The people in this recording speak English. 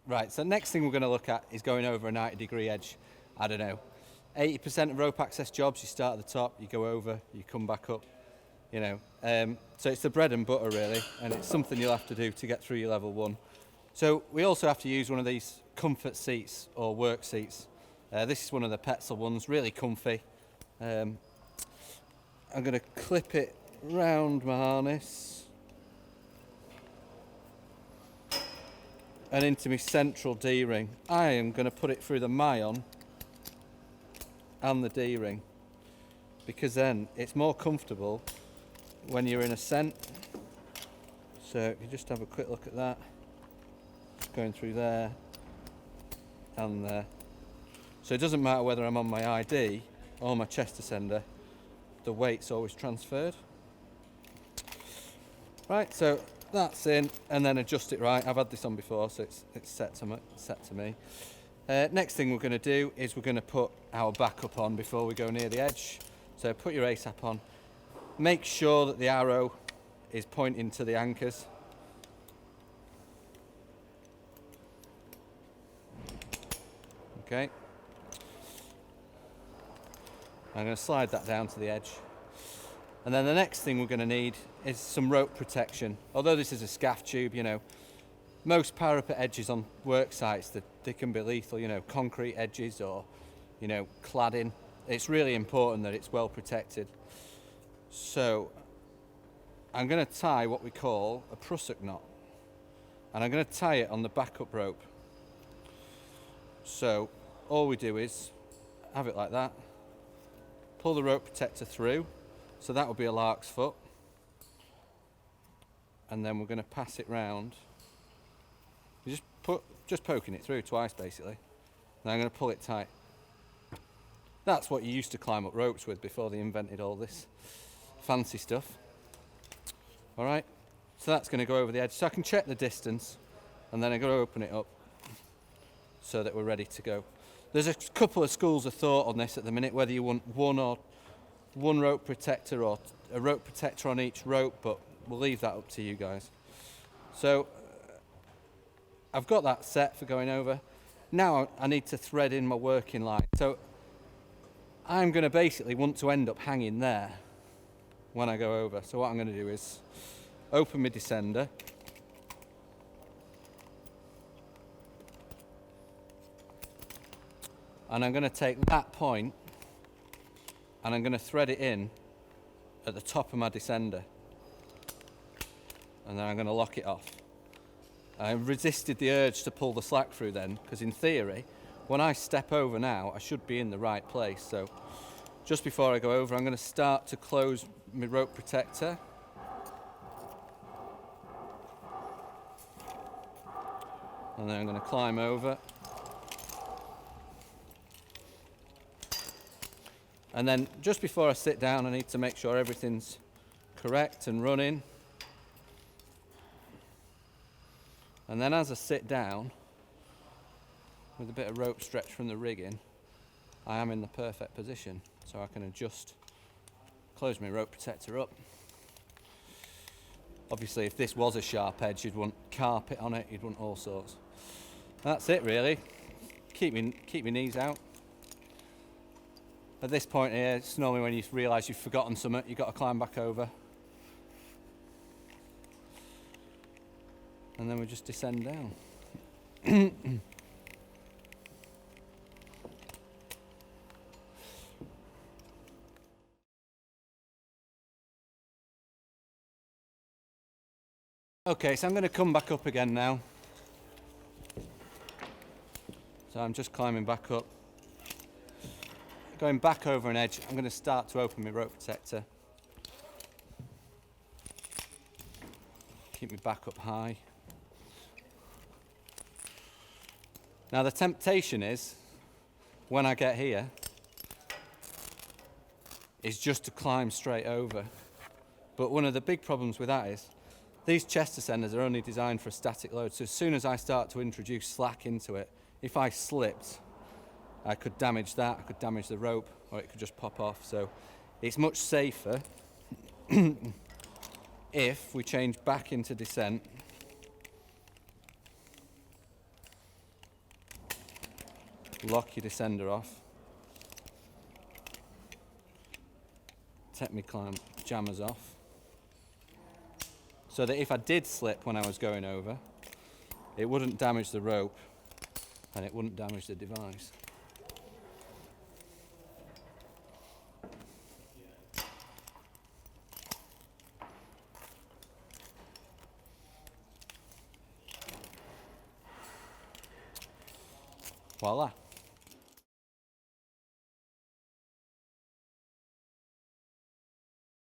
Right, so next thing we're going to look at is going over a 90-degree edge. I don't know, 80% of rope access jobs, you start at the top, you go over, you come back up, you know. So it's the bread and butter really, and it's something you'll have to do to get through your level 1. So we also have to use one of these comfort seats or work seats. This is one of the Petzl ones, really comfy. I'm going to clip it round my harness and into my central D-ring. I am going to put it through the Mayon and the D-ring, because then it's more comfortable when you're in ascent. So if you just have a quick look at that, just going through there and there. So it doesn't matter whether I'm on my ID or my chest ascender, the weight's always transferred. Right, so that's in, and then adjust it right. I've had this on before, so it's set to me. Next thing we're going to do is we're going to put our backup on before we go near the edge. So put your ASAP on. Make sure that the arrow is pointing to the anchors. Okay. I'm going to slide that down to the edge. And then the next thing we're going to need is some rope protection. Although this is a scaff tube, you know, most parapet edges on work sites, they can be lethal, you know, concrete edges or, you know, cladding. It's really important that it's well protected. So I'm going to tie what we call a prusik knot. And I'm going to tie it on the backup rope. So all we do is have it like that. Pull the rope protector through, so that will be a lark's foot, and then we're going to pass it round. You just poking it through twice basically. Now I'm going to pull it tight. That's what you used to climb up ropes with before they invented all this fancy stuff. All right, so that's going to go over the edge. So I can check the distance, and then I'm going to open it up so that we're ready to go. There's a couple of schools of thought on this at the minute, whether you want one rope protector or a rope protector on each rope, but we'll leave that up to you guys. So I've got that set for going over. Now I need to thread in my working line. So I'm going to basically want to end up hanging there when I go over. So what I'm going to do is open my descender. And I'm going to take that point and I'm going to thread it in at the top of my descender. And then I'm going to lock it off. I resisted the urge to pull the slack through then, because in theory, when I step over now, I should be in the right place. So just before I go over, I'm going to start to close my rope protector. And then I'm going to climb over. And then just before I sit down, I need to make sure everything's correct and running. And then as I sit down, with a bit of rope stretch from the rigging, I am in the perfect position. So I can close my rope protector up. Obviously, if this was a sharp edge, you'd want carpet on it, you'd want all sorts. That's it really. Keep my knees out. At this point here, it's normally when you realise you've forgotten something, you've got to climb back over. And then we just descend down. Okay, so I'm going to come back up again now. So I'm just climbing back up. Going back over an edge, I'm going to start to open my rope protector. Keep my back up high. Now the temptation is, when I get here, is just to climb straight over. But one of the big problems with that is, these chest ascenders are only designed for a static load, so as soon as I start to introduce slack into it, if I slipped, I could damage that, I could damage the rope, or it could just pop off. So it's much safer if we change back into descent lock your descender off, take my clamp jammers off, so that if I did slip when I was going over, it wouldn't damage the rope and it wouldn't damage the device. Voila.